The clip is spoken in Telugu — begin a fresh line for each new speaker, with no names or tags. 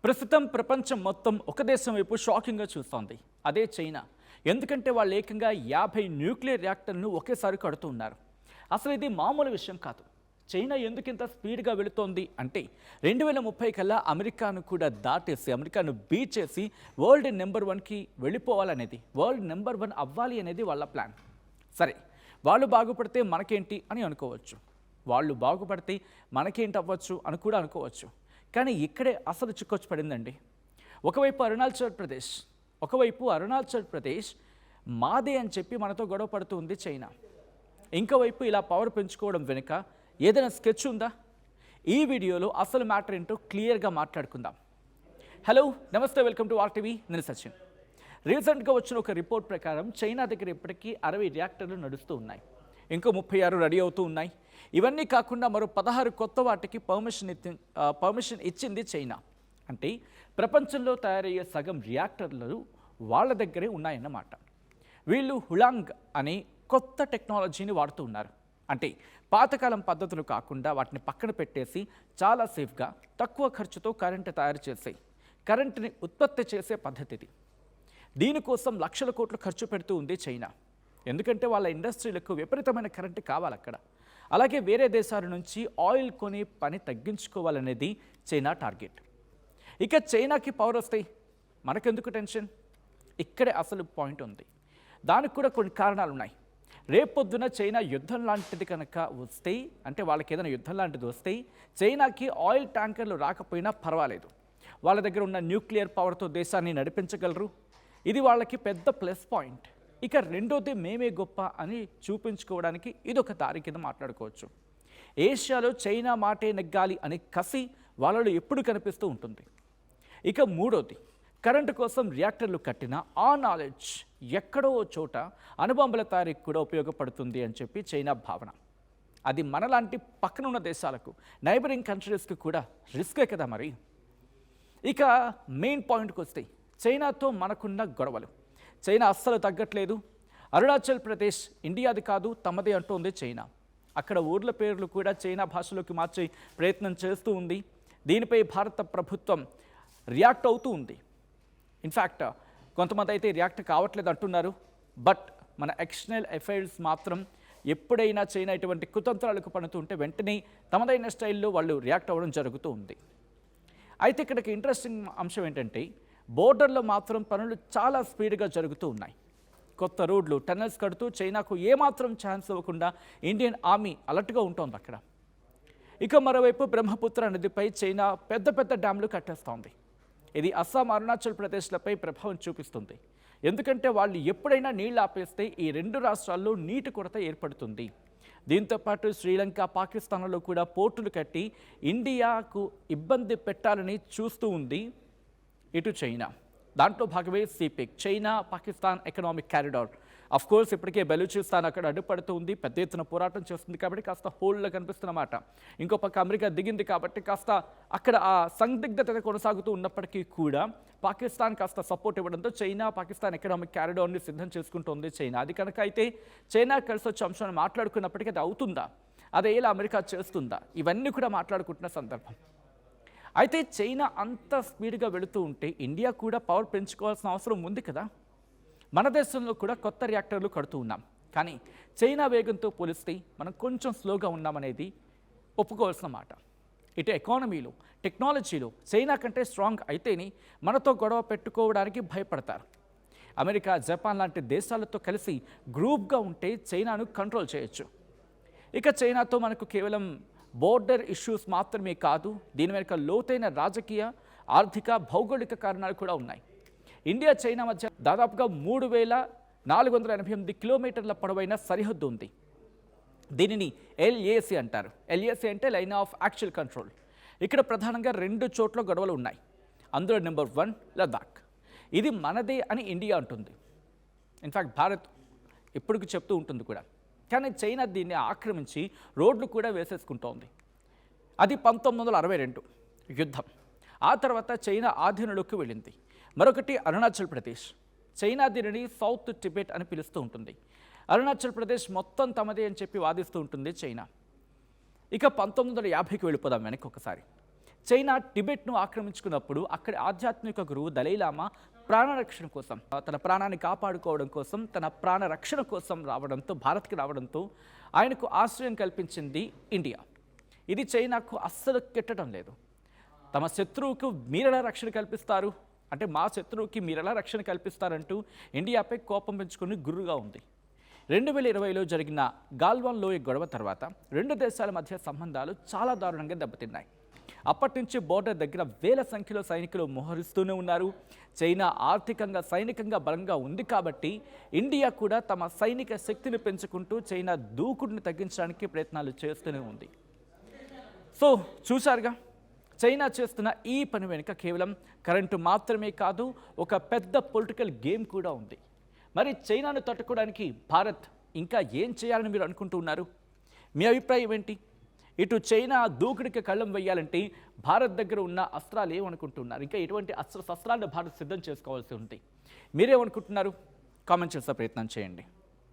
ప్రస్తుతం ప్రపంచం మొత్తం ఒక దేశం వైపు షాకింగ్గా చూస్తోంది. అదే చైనా. ఎందుకంటే వాళ్ళు ఏకంగా 50 న్యూక్లియర్ రియాక్టర్లను ఒకేసారి కడుతూ ఉన్నారు. అసలు ఇది మామూలు విషయం కాదు. చైనా ఎందుకు ఇంత స్పీడ్గా వెళుతోంది అంటే 2030 కల్లా అమెరికాను కూడా దాటేసి, అమెరికాను బీట్ చేసి వరల్డ్ నెంబర్ 1కి వెళ్ళిపోవాలనేది, వరల్డ్ నెంబర్ 1 అవ్వాలి అనేది వాళ్ళ ప్లాన్. సరే, వాళ్ళు బాగుపడితే మనకేంటి అని అనుకోవచ్చు, వాళ్ళు బాగుపడితే మనకేంటి అవ్వచ్చు అని కూడా అనుకోవచ్చు. కానీ ఇక్కడే అసలు చిక్కొచ్చి పడిందండి. ఒకవైపు అరుణాచల్ ప్రదేశ్ మాదే అని చెప్పి మనతో గొడవ పడుతూ ఉంది చైనా. ఇంకోవైపు ఇలా పవర్ పెంచుకోవడం వెనుక ఏదైనా స్కెచ్ ఉందా? ఈ వీడియోలో అసలు మ్యాటర్ ఏంటో క్లియర్గా మాట్లాడుకుందాం. హలో, నమస్తే, వెల్కమ్ టు ఆర్టీవీ. నేను సచిన్. రీసెంట్గా వచ్చిన ఒక రిపోర్ట్ ప్రకారం చైనా దగ్గర ఇప్పటికీ 60 రియాక్టర్లు నడుస్తూ ఉన్నాయి. ఇంకో 36 రెడీ అవుతూ ఉన్నాయి. ఇవన్నీ కాకుండా మరో 16 కొత్త వాటికి పర్మిషన్ ఇచ్చింది చైనా. అంటే ప్రపంచంలో తయారయ్యే సగం రియాక్టర్లు వాళ్ళ దగ్గరే ఉన్నాయన్నమాట. వీళ్ళు హులాంగ్ అనే కొత్త టెక్నాలజీని వాడుతూ ఉన్నారు. అంటే పాతకాలం పద్ధతులు కాకుండా వాటిని పక్కన పెట్టేసి చాలా సేఫ్గా, తక్కువ ఖర్చుతో కరెంటుని ఉత్పత్తి చేసే పద్ధతి ఇది. దీనికోసం లక్షల కోట్లు ఖర్చు పెడుతూ ఉంది చైనా. ఎందుకంటే వాళ్ళ ఇండస్ట్రీలకు విపరీతమైన కరెంటు కావాలి అక్కడ. అలాగే వేరే దేశాల నుంచి ఆయిల్ కొనే పని తగ్గించుకోవాలనేది చైనా టార్గెట్. ఇక చైనాకి పవర్ వస్తాయి, మనకెందుకు టెన్షన్? ఇక్కడే అసలు పాయింట్ ఉంది. దానికి కూడా కొన్ని కారణాలు ఉన్నాయి. రేపొద్దున చైనా యుద్ధం లాంటిది కనుక వస్తే, అంటే వాళ్ళకి ఏదైనా యుద్ధం లాంటిది వస్తే చైనాకి ఆయిల్ ట్యాంకర్లు రాకపోయినా పర్వాలేదు, వాళ్ళ దగ్గర ఉన్న న్యూక్లియర్ పవర్తో దేశాన్ని నడిపించగలరు. ఇది వాళ్ళకి పెద్ద ప్లస్ పాయింట్. ఇక రెండోది మేమే గొప్ప అని చూపించుకోవడానికి ఇదొక దారి కింద మాట్లాడుకోవచ్చు. ఏషియాలో చైనా మాటే నెగ్గాలి అనే కసి వాళ్ళలో ఎప్పుడు కనిపిస్తూ ఉంటుంది. ఇక మూడోది, కరెంటు కోసం రియాక్టర్లు కట్టిన ఆ నాలెడ్జ్ ఎక్కడో చోట అణుబాంబుల తయారీకి కూడా ఉపయోగపడుతుంది అని చెప్పి చైనా భావన. అది మనలాంటి పక్కనున్న దేశాలకు, నైబరింగ్ కంట్రీస్కి కూడా రిస్కే కదా మరి. ఇక మెయిన్ పాయింట్కి వస్తే చైనాతో మనకున్న గొడవలు. చైనా అస్సలు తగ్గట్లేదు. అరుణాచల్ ప్రదేశ్ ఇండియాది కాదు, తమదే అంటోంది చైనా. అక్కడ ఊర్ల పేర్లు కూడా చైనా భాషలోకి మార్చే ప్రయత్నం చేస్తూ ఉంది. దీనిపై భారత ప్రభుత్వం రియాక్ట్ అవుతూ ఉంది. ఇన్ఫ్యాక్ట్ కొంతమంది అయితే రియాక్ట్ కావట్లేదు అంటున్నారు. బట్ మన ఎక్స్టర్నల్ అఫైర్స్ మాత్రం ఎప్పుడైనా చైనా ఇటువంటి కుతంత్రాలకు పడుతుంటే వెంటనే తమదైన స్టైల్లో వాళ్ళు రియాక్ట్ అవ్వడం జరుగుతూ ఉంది. అయితే ఇక్కడికి ఇంట్రెస్టింగ్ అంశం ఏంటంటే, బోర్డర్లో మాత్రం పనులు చాలా స్పీడ్గా జరుగుతూ ఉన్నాయి. కొత్త రోడ్లు, టన్నెల్స్ కడుతూ చైనాకు ఏమాత్రం ఛాన్స్ ఇవ్వకుండా ఇండియన్ ఆర్మీ అలర్ట్గా ఉంటుంది అక్కడ. ఇక మరోవైపు బ్రహ్మపుత్ర నదిపై చైనా పెద్ద పెద్ద డ్యామ్లు కట్టేస్తోంది. ఇది అస్సాం, అరుణాచల్ ప్రదేశ్లపై ప్రభావం చూపిస్తుంది. ఎందుకంటే వాళ్ళు ఎప్పుడైనా నీళ్లు ఆపేస్తే ఈ రెండు రాష్ట్రాల్లో నీటి కొరత ఏర్పడుతుంది. దీంతోపాటు శ్రీలంక, పాకిస్తాన్లలో కూడా పోర్టులు కట్టి ఇండియాకు ఇబ్బంది పెట్టాలని చూస్తూ ఉంది ఇటు చైనా. దాంట్లో భాగమే CPEC, China Pakistan economic corridor. Of course ఇప్పటికే బెలూచిస్తాన్ అక్కడ అడ్డుపడుతూ ఉంది, పెద్ద ఎత్తున పోరాటం చేస్తుంది కాబట్టి కాస్త హోల్డ్లో కనిపిస్తున్నమాట. ఇంకో పక్క అమెరికా దిగింది కాబట్టి కాస్త అక్కడ ఆ సందిగ్ధత కొనసాగుతూ ఉన్నప్పటికీ కూడా పాకిస్తాన్ కాస్త సపోర్ట్ ఇవ్వడంతో చైనా పాకిస్తాన్ ఎకనామిక్ కారిడార్ని సిద్ధం చేసుకుంటోంది చైనా. అది కనుక అయితే చైనా కలిసి వచ్చే అంశాన్ని మాట్లాడుకున్నప్పటికీ అది అవుతుందా, అదే ఇలా అమెరికా చేస్తుందా, ఇవన్నీ కూడా మాట్లాడుకుంటున్న సందర్భం. అయితే చైనా అంత స్పీడ్గా వెళుతూ ఉంటే ఇండియా కూడా పవర్ పెంచుకోవాల్సిన అవసరం ఉంది కదా. మన దేశంలో కూడా కొత్త రియాక్టర్లు కడుతూ ఉన్నాం. కానీ చైనా వేగంతో పోలిస్తే మనం కొంచెం స్లోగా ఉన్నామనేది ఒప్పుకోవాల్సిన మాట. ఇటు ఎకానమీలో, టెక్నాలజీలో చైనా కంటే స్ట్రాంగ్ అయితేనే మనతో గొడవ పెట్టుకోవడానికి భయపడతారు. అమెరికా, జపాన్ లాంటి దేశాలతో కలిసి గ్రూప్గా ఉంటే చైనాను కంట్రోల్ చేయొచ్చు. ఇక చైనాతో మనకు కేవలం బోర్డర్ ఇష్యూస్ మాత్రమే కాదు, దీని వెనుక లోతైన రాజకీయ, ఆర్థిక, భౌగోళిక కారణాలు కూడా ఉన్నాయి. ఇండియా చైనా మధ్య దాదాపుగా 3488 కిలోమీటర్ల పొడవైన సరిహద్దు ఉంది. దీనిని ఎల్ఏసి అంటారు. ఎల్ఏసి అంటే లైన్ ఆఫ్ యాక్చువల్ కంట్రోల్. ఇక్కడ ప్రధానంగా 2 చోట్ల గొడవలు ఉన్నాయి. అందులో నెంబర్ 1 లద్దాఖ్. ఇది మనదే అని ఇండియా అంటుంది. ఇన్ఫ్యాక్ట్ భారత్ ఇప్పటికి చెప్తూ ఉంటుంది కూడా. కానీ చైనా దీన్ని ఆక్రమించి రోడ్లు కూడా వేసేసుకుంటోంది. అది 1962 యుద్ధం. ఆ తర్వాత చైనా ఆధీనంలోకి వెళ్ళింది. మరొకటి అరుణాచల్ ప్రదేశ్. చైనా దీనిని సౌత్ టిబెట్ అని పిలుస్తూ ఉంటుంది. అరుణాచల్ ప్రదేశ్ మొత్తం తమదే అని చెప్పి వాదిస్తూ ఉంటుంది చైనా. ఇక 1950కి వెళ్ళిపోదాం వెనక్కి ఒకసారి. చైనా టిబెట్ను ఆక్రమించుకున్నప్పుడు అక్కడి ఆధ్యాత్మిక గురువు దలైలామా ప్రాణరక్షణ కోసం, తన ప్రాణాన్ని కాపాడుకోవడం కోసం, తన ప్రాణ రక్షణ కోసం భారత్కి రావడంతో ఆయనకు ఆశ్రయం కల్పించింది ఇండియా. ఇది చైనాకు అస్సలు కెట్టడం లేదు. తమ శత్రువుకు మీరెలా రక్షణ కల్పిస్తారు అంటే, మా శత్రువుకి మీరెలా రక్షణ కల్పిస్తారంటూ ఇండియాపై కోపం పెంచుకుని గుర్రుగా ఉంది. 2020లో జరిగిన గాల్వాన్ లోయ గొడవ తర్వాత రెండు దేశాల మధ్య సంబంధాలు చాలా దారుణంగా దెబ్బతిన్నాయి. అప్పటి నుంచి బోర్డర్ దగ్గర వేల సంఖ్యలో సైనికులు మోహరిస్తూనే ఉన్నారు. చైనా ఆర్థికంగా సైనికంగా బలంగా ఉంది కాబట్టి ఇండియా కూడా తమ సైనిక శక్తిని పెంచుకుంటూ చైనా దూకుడుని తగ్గించడానికి ప్రయత్నాలు చేస్తూనే ఉంది. సో చూశారుగా, చైనా చేస్తున్న ఈ పని వెనుక కేవలం కరెంటు మాత్రమే కాదు, ఒక పెద్ద పొలిటికల్ గేమ్ కూడా ఉంది. మరి చైనాను తట్టుకోవడానికి భారత్ ఇంకా ఏం చేయాలని మీరు అనుకుంటూ ఉన్నారు? మీ అభిప్రాయం ఏంటి? ఇటు చైనా దూకుడికి కళ్ళం వేయాలంటే భారత్ దగ్గర ఉన్న అస్త్రాలు ఏమనుకుంటున్నారు? ఇంకా ఎటువంటి శస్త్రాలను భారత్ సిద్ధం చేసుకోవాల్సి ఉంది? మీరేమనుకుంటున్నారు? కామెంట్ చేసే ప్రయత్నం చేయండి.